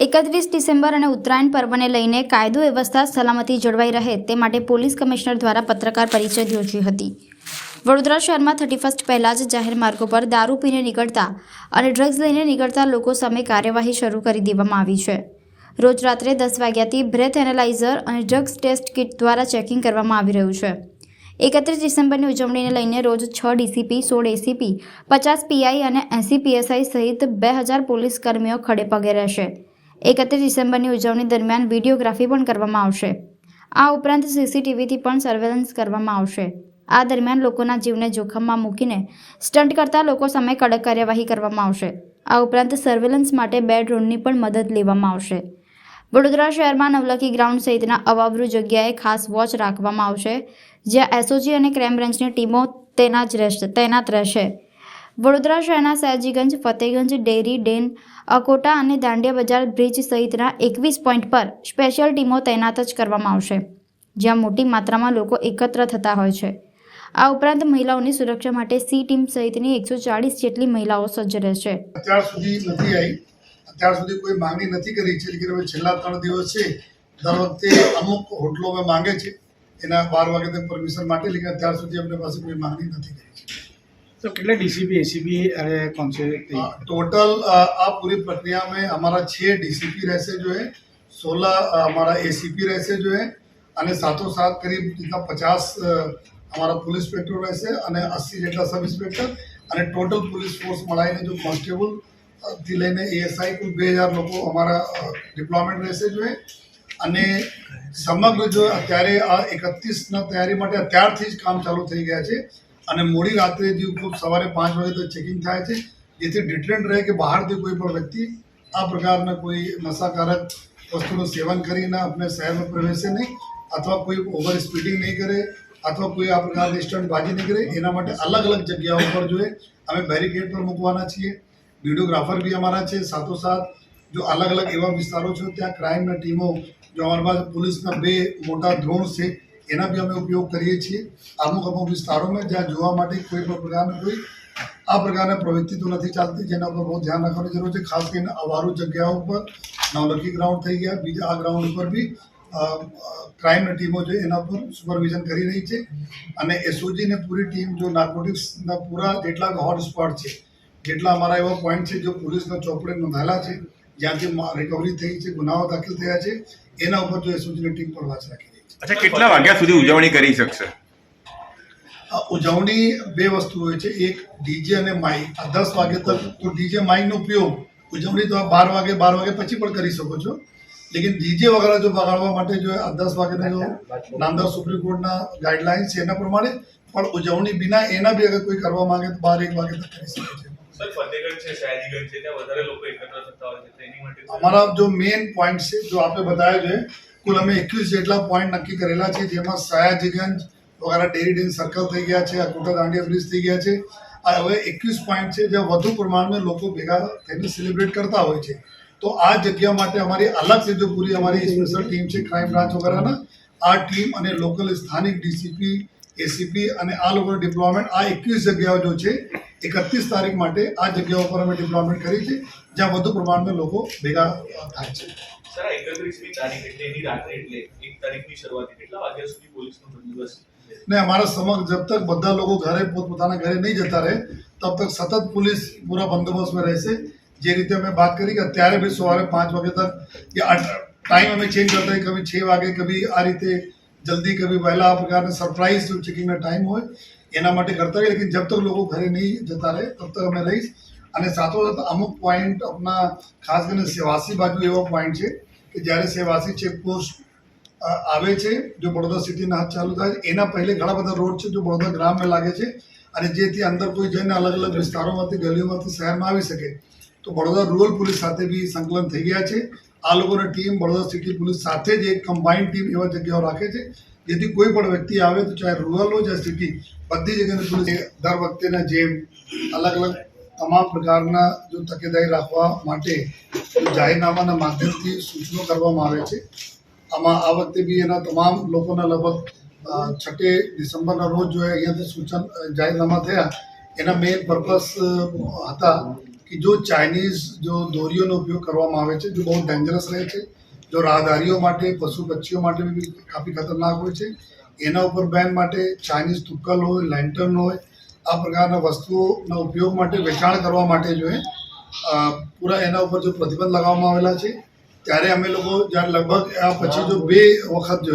એકત્રીસ ડિસેમ્બર અને ઉત્તરાયણ પર્વને લઈને કાયદો વ્યવસ્થા સલામતી જળવાઈ રહે તે માટે પોલીસ કમિશનર દ્વારા પત્રકાર પરિષદ યોજી હતી। વડોદરા શહેરમાં 31 પહેલા જ જાહેર માર્ગો પર દારૂ પીને નીકળતા અને ડ્રગ્સ લઈને નીકળતા લોકો સામે કાર્યવાહી શરૂ કરી દેવામાં આવી છે। રોજ રાત્રે 10 વાગ્યાથી બ્રેથ એનાલાઇઝર અને ડ્રગ્સ ટેસ્ટ કિટ દ્વારા ચેકિંગ કરવામાં આવી રહ્યું છે। 31 ડિસેમ્બરની ઉજવણીને લઈને રોજ 6 ડીસીપી, 16 એસીપી, 50 પીઆઈ અને 80 પીએસઆઈ સહિત 2000 પોલીસ કર્મીઓ ખડે પગે રહેશે। 31 ડિસેમ્બરની ઉજવણી દરમિયાન વિડીયોગ્રાફી પણ કરવામાં આવશે। આ ઉપરાંત સીસીટીવીથી પણ સર્વેલન્સ કરવામાં આવશે। આ દરમિયાન લોકોના જીવને જોખમમાં મૂકીને સ્ટન્ટ કરતા લોકો સામે કડક કાર્યવાહી કરવામાં આવશે। આ ઉપરાંત સર્વેલન્સ માટે 2 ડ્રોનની પણ મદદ લેવામાં આવશે। વડોદરા શહેરમાં નવલખી ગ્રાઉન્ડ સહિતના અવાવરૂ જગ્યાએ ખાસ વોચ રાખવામાં આવશે, જ્યાં એસઓજી અને ક્રાઇમ બ્રાન્ચની ટીમો તૈનાત રહેશે। વડોદરા શહેરના સયાજીગંજ, ફતેગંજ, ડેરી, ડેન, અકોટા અને દાંડિયા બજાર બ્રિજ સહિતના 21 પોઈન્ટ પર સ્પેશિયલ ટીમો તૈનાત જ કરવામાં આવશે, જ્યાં મોટી માત્રામાં લોકો એકત્ર થતા હોય છે। આ ઉપરાંત મહિલાઓની સુરક્ષા માટે સી ટીમ સહિતની 140 જેટલી મહિલાઓ સજ્જ રહેશે। અત્યાર સુધી નથી આવી, અત્યાર સુધી કોઈ માંગણી નથી કરી છે, લેકિન હવે છેલ્લા 3 દિવસ છે દર વખતે અમુક હોટલોમાં માંગે છે એના 12 વાગે તક પરમિશન માટે, લેકિન અત્યાર સુધી अपने પાસે કોઈ માંગણી નથી કરી છે। तो कितने डीसीपी एसीपी अरे कौन से टोटल आप पूरी प्रक्रिया में हमारा 6 डीसीपी रहसे जो है, 16 हमारा एसीपी रहसे जो है, અને સાથો સાથ करीब जितना 50 हमारा पुलिस इंस्पेक्टर रहसे અને 80 જેટલા सब इंस्पेक्टर અને टोटल पुलिस फोर्स મળાઈને जो કોન્સ્ટેબલ થી લઈને એએસઆઈ કુલ 2000 લોકો हमारा डिप्लॉयमेंट रहसे जो है। અને સમગ્ર જો અત્યારે આ 31 ના તૈયારી માટે અત્યારથી જ કામ ચાલુ થઈ ગયા છે અને મોડી રાત્રે જે સવારે 5 વાગે તક ચેકિંગ થાય છે, જેથી ડિટેન્ડ રહે કે બહારથી કોઈ પણ વ્યક્તિ આ પ્રકારના કોઈ નશાકારક વસ્તુનું સેવન કરીને આપણે શહેરમાં પ્રવેશે નહીં, અથવા કોઈ ઓવર સ્પીડિંગ નહીં કરે, અથવા કોઈ આ પ્રકારની સ્ટંટબાજી નહીં કરે। એના માટે અલગ અલગ જગ્યાઓ પર જો અમે બેરિકેડ પર મૂકવાના છીએ। વિડીયોગ્રાફર બી અમારા છે। સાથોસાથ જો અલગ અલગ એવા વિસ્તારો છે ત્યાં ક્રાઇમની ટીમો, જો અમારી પાસે પોલીસના 2 મોટા ડ્રોન છે એના બી અમે ઉપયોગ કરીએ છીએ। અમુક વિસ્તારોમાં જ્યાં જોવા માટે કોઈ પણ પ્રકારની કોઈ આ પ્રકારની પ્રવૃત્તિ તો નથી ચાલતી, જેના પર બહુ ધ્યાન રાખવાની જરૂર છે। ખાસ કરીને અવારું જગ્યાઓ ઉપર નવલખી ગ્રાઉન્ડ થઈ ગયા, બીજા આ ગ્રાઉન્ડ ઉપર બી ક્રાઇમની ટીમો જો એના પર સુપરવિઝન કરી રહી છે। અને એસઓજીને પૂરી ટીમ જો નાર્કોટિક્સના પૂરા જેટલા હોટસ્પોટ છે, જેટલા અમારા એવા પોઈન્ટ છે જો પોલીસના ચોપડે નોંધાયેલા છે, જ્યાંથી રિકવરી થઈ છે, ગુનાઓ દાખલ થયા છે, એના ઉપર જો એસઓજીની ટીમ પર વાંચ રાખી રહી છે। अच्छा, कितना वाग्या સુધી ઉજવણી કરી શકશે? ઉજવણી 2 વસ્તુ હોય છે, એક ડીજે અને માઇક। 10 વાગે તક તો ડીજે માઇકનો ઉપયોગ ઉજવણી તો 12 વાગે પછી પણ કરી શકો છો, લેકિન ડીજે વગેરે જો બગાડવા માટે જો 10 વાગ્યાના જો નામદાર સુપ્રીમ કોર્ટના ગાઈડલાઇન્સ છે એના પ્રમાણે પણ ઉજવણી બિના એના બી અગર કોઈ કરવા માંગે તો 12-1 વાગે તક કરી શકે છે। સર, ફતેગંજ છે, સયાજીગંજ છે, ત્યાં વધારે લોકો એકત્ર થતા હોય છે, ટ્રેનિંગ માટે અમારા જો મેઇન પોઈન્ટ છે જો આપણે બતાવ્યા છે, કુલ અમે 21 જેટલા પોઈન્ટ નક્કી કરેલા છે, જેમાં સયાજીગંજ વગેરે ડેરી ડેન સર્કલ થઈ ગયા છે, અકોટા દાંડિયા બ્રિજ થઈ ગયા છે। આ હવે 21 પોઈન્ટ છે જ્યાં વધુ પ્રમાણમાં લોકો ભેગા થઈને સેલિબ્રેટ કરતા હોય છે। તો આ જગ્યા માટે અમારી અલગથી જો પૂરી અમારી સ્પેશિયલ ટીમ છે ક્રાઇમ બ્રાન્ચ વગેરેના, આ ટીમ અને લોકલ સ્થાનિક ડીસીપી, એસીપી અને આ લોકોનું ડિપ્લોયમેન્ટ આ 21 જગ્યાઓ જો છે 31 તારીખ માટે આ જગ્યાઓ પર અમે ડિપ્લોયમેન્ટ કરી છે, જ્યાં વધુ પ્રમાણમાં લોકો ભેગા થાય છે। સર, 31મી તારીખ એટલે એની રાત્રે એટલે 1 તારીખની શરૂઆત કેટલા વાગ્યા સુધી પોલીસનો બંદોબસ્ત? ને हमारा समक्ष जब तक બધા લોકો ઘરે પોતપોતાના ઘરે નહીં જતા રહે તબ તક સતત પોલીસ પૂરા બંદોબસ્તમાં રહેશે। જે રીતે અમે વાત કરી કે અત્યારે બી સવારે 5 વાગે તક या टाइम हमें चेंज करता है, कभी 6 વાગે, कभी આ રીતે જલ્દી, कभी વહેલા આ પ્રકારના સરપ્રાઇઝ જો ચેકિંગના ટાઈમ હોય એના માટે કરતા રહીએ, લેકિન જબ તક લોકો ઘરે નહીં જતા રહે તબ તક અમે રહીશ। અને સાથોસાથ અમુક પોઈન્ટ આપણા ખાસ કરીને સેવાસી બાજુ એવો પોઈન્ટ છે કે જ્યારે સેવાસી ચેકપોસ્ટ આવે છે જો બડોદરા સિટીના હાથ ચાલુ થાય એના પહેલે ઘણા બધા રોડ છે જો બડોદરા ગ્રામમાં લાગે છે અને જેથી અંદર કોઈ જઈને અલગ અલગ વિસ્તારોમાંથી ગલીઓમાંથી શહેરમાં આવી શકે, તો બડોદરા રૂરલ પોલીસ સાથે બી સંકલન થઈ ગયા છે। આ લોકોની ટીમ બડોદરા સિટી પોલીસ સાથે જ એક કમ્બાઇન્ડ ટીમ એવા જગ્યાઓ રાખે છે, જેથી કોઈ પણ વ્યક્તિ આવે તો ચાહે રૂરલ હોય ચાહે સિટી, બધી જગ્યાની પોલીસ દર વખતેના જેમ અલગ અલગ તમામ પ્રકારના જો તકેદારી રાખવા માટે જાહેરનામાના માધ્યમથી સૂચનો કરવામાં આવે છે। આમાં આ વખતે બી એના તમામ લોકોના લગભગ 6 ડિસેમ્બરના રોજ જો અહીંયાથી સૂચન જાહેરનામા થયા એના મેઇન પર્પસ હતા કે જો ચાઇનીઝ જો દોરીઓનો ઉપયોગ કરવામાં આવે છે જો બહુ ડેન્જરસ રહે છે જો રાહદારીઓ માટે પશુ પક્ષીઓ માટે બી કાફી ખતરનાક હોય છે એના ઉપર બેન માટે ચાઇનીઝ તુક્કલ હોય લેન્ટર્ન હોય આ પ્રકારના વસ્તુઓના ઉપયોગ માટે વેચાણ કરવા માટે જો પૂરા એના ઉપર જો પ્રતિબંધ લગાવવામાં આવેલા છે ત્યારે અમે લોકો જ્યારે લગભગ આ પછી જો 2 વખત જો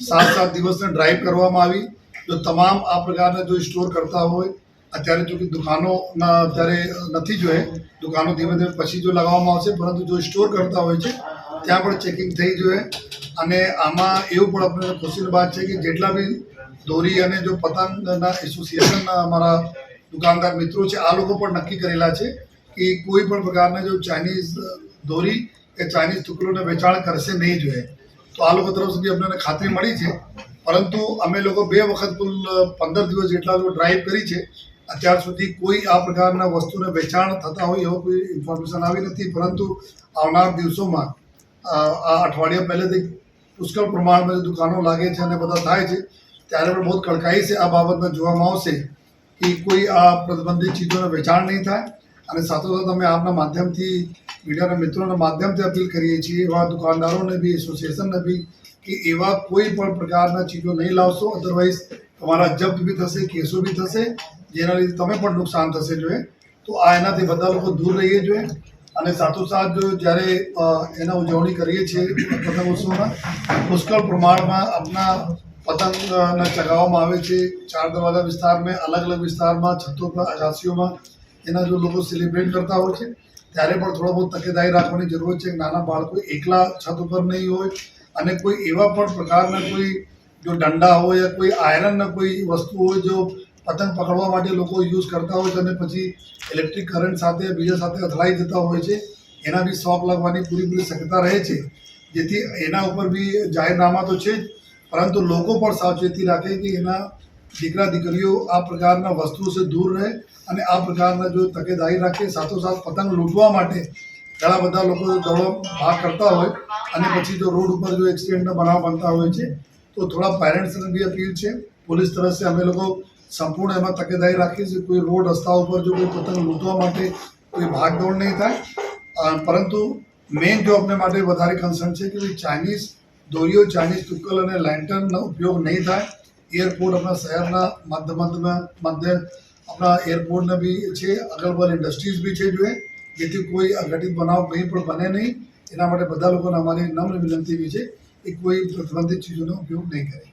7 દિવસને ડ્રાઈવ કરવામાં આવી જો તમામ આ પ્રકારના જો સ્ટોર કરતા હોય અત્યારે જો કે દુકાનોના અત્યારે નથી જો દુકાનો ધીમે ધીમે પછી જો લગાવવામાં આવશે પરંતુ જો સ્ટોર કરતા હોય છે ત્યાં પણ ચેકિંગ થઈ જોઈએ અને આમાં એવું પણ આપણને ખુશીની વાત છે કે જેટલા બી દોરી અને જો પતંગના એસોસિએશનના અમારા દુકાનદાર મિત્રો છે આ લોકો પણ નક્કી કરેલા છે કે કોઈ પણ પ્રકારના જો ચાઇનીઝ દોરી કે ચાઇનીઝ ટુકડોને વેચાણ કરશે નહીં જોઈએ તો આ લોકો તરફ સુધી અમને ખાતરી મળી છે પરંતુ અમે લોકો 2 વખત કુલ 15 દિવસ જેટલા જો ડ્રાઈવ કરી છે અત્યાર સુધી કોઈ આ પ્રકારના વસ્તુને વેચાણ થતા હોય એવો કોઈ ઇન્ફોર્મેશન આવી નથી પરંતુ આવનાર દિવસોમાં આ અઠવાડિયા પહેલેથી પુષ્કળ પ્રમાણમાં દુકાનો લાગે છે અને બધા થાય છે ત્યારે પણ બહુ કડકાઈ છે આ બાબતમાં જોવામાં આવશે કે કોઈ આ પ્રતિબંધિત ચીજોને વેચાણ નહીં થાય અને સાથોસાથ અમે આપના માધ્યમથી મીડિયાના મિત્રોના માધ્યમથી અપીલ કરીએ છીએ એવા દુકાનદારોને બી એસોસિએશનને બી કે એવા કોઈ પણ પ્રકારના ચીજો નહીં લાવશો અધરવાઇઝ તમારા જપ્ત બી થશે કેસો બી થશે જેના લીધે તમે પણ નુકસાન થશે જોઈએ તો આ એનાથી બધા લોકો દૂર રહીએ જોઈએ અને સાથોસાથ જો જ્યારે એના ઉજવણી કરીએ છીએ પતંગ ઉત્સવમાં પુષ્કળ પ્રમાણમાં આપણા પતંગને ચગાવવામાં આવે છે 4 દરવાજા વિસ્તારમાં અલગ અલગ વિસ્તારમાં છતો પર અગાસીઓમાં એના જો લોકો સેલિબ્રેટ કરતા હોય છે ત્યારે પણ થોડો બહુ તકેદારી રાખવાની જરૂર છે નાના બાળકો એકલા છત ઉપર નહીં હોય અને કોઈ એવા પણ પ્રકારના કોઈ જો દંડા હોય યા કોઈ આયરનના કોઈ વસ્તુ હોય જો પતંગ પકડવા માટે લોકો યુઝ કરતા હોય છે અને પછી ઇલેક્ટ્રિક કરંટ સાથે બીજા સાથે અથડાઈ જતા હોય છે એના બી શોક લાગવાની પૂરી શક્યતા રહે છે જેથી એના ઉપર બી જાહેરનામા તો છે જ પરંતુ લોકો પણ સાવચેતી રાખે કે એના દીકરા દીકરીઓ આ પ્રકારના વસ્તુઓથી દૂર રહે અને આ પ્રકારના જો તકેદારી રાખે સાથોસાથ પતંગ લૂંટવા માટે ઘણા બધા લોકો દોડો ભાગ કરતા હોય અને પછી જો રોડ ઉપર જો એક્સિડન્ટના બનાવ બનતા હોય છે તો થોડા પેરેન્ટ્સને બી અપીલ છે પોલીસ તરફથી અમે લોકો સંપૂર્ણ એમાં તકેદારી રાખીએ છીએ કોઈ રોડ રસ્તા ઉપર જો કોઈ પતંગ લૂંટવા માટે કોઈ ભાગદોડ નહીં થાય પરંતુ મેઇન જો અમને માટે વધારે કન્સર્ન છે કે ચાઇનીઝ દોરીઓ ચાઇનીઝ તુક્કલ અને લેન્ટર્નનો ઉપયોગ નહીં થાય એરપોર્ટ આપણા શહેરના મધ્ય આપણા એરપોર્ટને બી છે અગલ બગલ ઇન્ડસ્ટ્રીઝ બી છે જોઈએ જેથી કોઈ અઘટિત બનાવ કંઈ પણ બને નહીં એના માટે બધા લોકોને અમારી નમ્ર વિનંતી બી છે કે કોઈ પ્રતિબંધિત ચીજોનો ઉપયોગ નહીં કરે